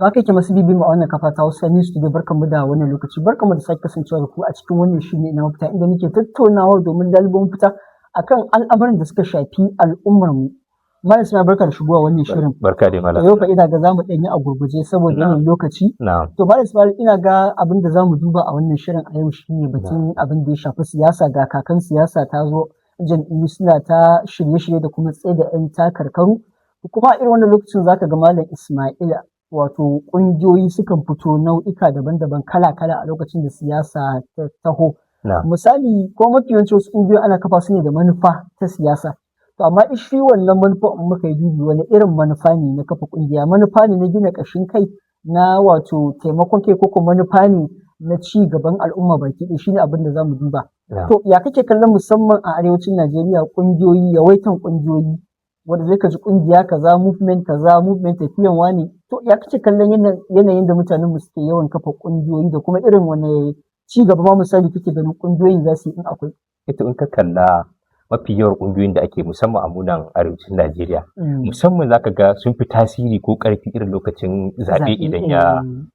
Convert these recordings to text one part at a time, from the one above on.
Haka yake masu bibin mu a wannan kafa ta Hausa News Today, barkanmu da wannan lokaci, barkanmu da sake kasancewa da ku a cikin wannan shiri na mafita, inda muke tattaunawa domin lalubo mafita akan al'amuran da suka shafi al'ummar mu. Malam Ismail, barka da shigowa wannan shirin. Barka dai malam. Yau fa ina ga zamu ɗanyi a gurguje saboda yanayin lokaci. Na'am. To Malam Ismail, ina ga abin da zamu duba a wannan shirin a yau shine batun abin da ya shafi siyasa. Ga kakan siyasa ta zo, jam'iyyu suna ta shirye-shirye da kuma tsaye da 'yan takarkaru. Kuma a irin wannan lokacin zaka ga Malam Ismail, wato ƙungiyoyi sukan fito nau'ika daban-daban kala-kala a lokacin da siyasa ta taho. Misali, ko mafi yawanci wasu ƙungiyoyi ana kafa su ne da manufa ta siyasa. To amma shi wannan manufa in muka yi dubi, wani irin manufa ne na kafa ƙungiya? Manufa ne na gina ƙashin kai, na wato taimakon kai, ko kuma manufa ne na ci gaban al'umma baki ɗaya? Shi ne abin da za mu duba. To ya kake kallon musamman a arewacin Najeriya ƙungiyoyi, yawaitan ƙungiyoyi, wanda zai ka ji ƙungiya kaza, movement tafiyan wane. To ya kake kallon yanayin da mutanen mu suke yawan kafa ƙungiyoyi, da kuma irin wane ci gaba ma misali kake ganin ƙungiyoyin za su yi in akwai? Ito in ka kalla mafi yawan ƙungiyoyin da ake musamman a munan arewacin Najeriya, musamman zaka ga sun fi tasiri ko ƙarfi irin lokacin zaɓe idan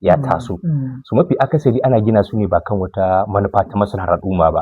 ya taso. So mafi akasari ana gina su ne ba kan wata manufa ta maslahar al'umma ba.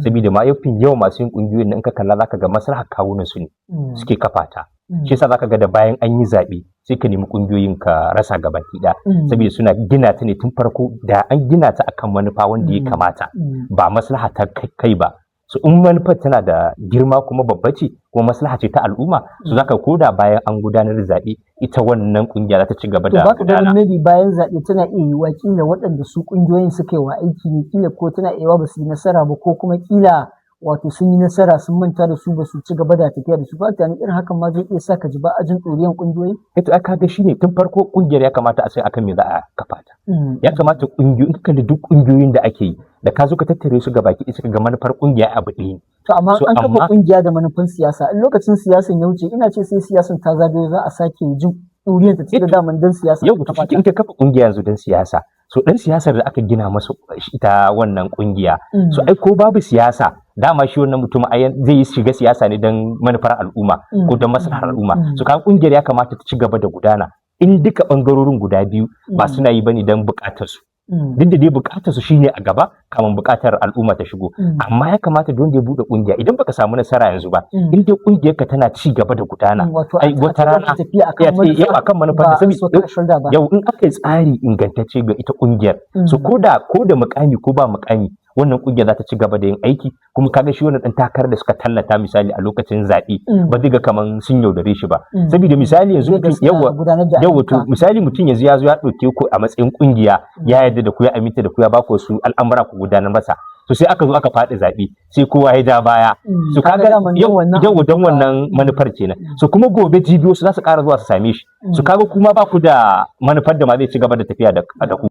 Saboda ma yawan masu yin ƙungiyoyin in ka kalla zaka ga maslahar kawunan su ne suke kafa ta. Shi yasa zaka ga da bayan an yi zaɓe sai ka nemi ƙungiyoyin ka rasa gabaki ɗaya, saboda suna gina ta ne tun farko, da an gina ta akan manufa wanda ya kamata, ba maslaha ta kai ba. So in manufar tana da girma kuma babba ce, kuma maslaha ce ta al'umma, so zaka koda bayan an gudanar da zaɓe ita wannan ƙungiya za ta ci gaba da gudana. To baka ganin maybe bayan zaɓe tana iya yiwuwa kila waɗanda su ƙungiyoyin suka yi wa aiki ne, kila ko tana iya yiwuwa ba su yi nasara ba, ko kuma kila wato sun yi nasara sun manta da su, ba su ci gaba da tafiya da su ba. Tunanin irin hakan ma zai iya sa ka ji ba a jin ɗoriyan ƙungiyoyi? Ito aka ga shine tun farko ƙungiyar ya kamata a sai akan me za a kafa ta. Ya kamata ƙungiyoyi, in ka kalli duk ƙungiyoyin da ake yi, da ka zo ka tattare su gabaki ɗaya suka ga manufar ƙungiya abu ɗaya. To amma an kafa ƙungiya da manufan siyasa, in lokacin siyasan ya wuce, ina ce sai siyasan ta zagayo za a sake jin ɗuriyar ta, da daman dan siyasa. Yau in ka kafa ƙungiya yanzu dan siyasa, so ɗan siyasar da aka gina masa ita wannan ƙungiya, so ai ko babu siyasa, dama shi wannan mutum zai yi shiga siyasa ne don manufar al'umma ko don maslahar al'umma. So kan ƙungiyar ya kamata ta ci gaba da gudana in duka ɓangarorin guda biyu ba suna yi bane don buƙatar su. Duk da dai buƙatar su shine a gaba kamar buƙatar al'umma ta shigo, amma ya kamata don da ya buɗe ƙungiya, idan baka samu nasara yanzu ba, in dai ƙungiyar ka tana ci gaba da gudana, ai wata rana yau akan manufar da yau in aka yi tsari ingantacce ga ita ƙungiyar, so ko da mukami ko ba mukami, wannan ƙungiyar za ta ci gaba da yin aiki. Kuma kaga shi wannan ɗan takarar da suka tallata misali a lokacin zaɓe, ba zai ga kaman sun yaudare shi ba. Saboda misali yanzu to misali mutum yanzu ya zo ya ɗauke ku a matsayin ƙungiya, ya yarda da ku, ya aminta da ku, ya ba ku wasu al'amura ku gudanar masa. To sai aka zo aka faɗi zaɓe, sai kowa ya ja baya. So kaga yau don wannan manufar kenan. So kuma gobe jibiyo su za su ƙara zuwa su same shi. So kaga kuma ba ku da manufar da ma zai ci gaba da tafiya da ku.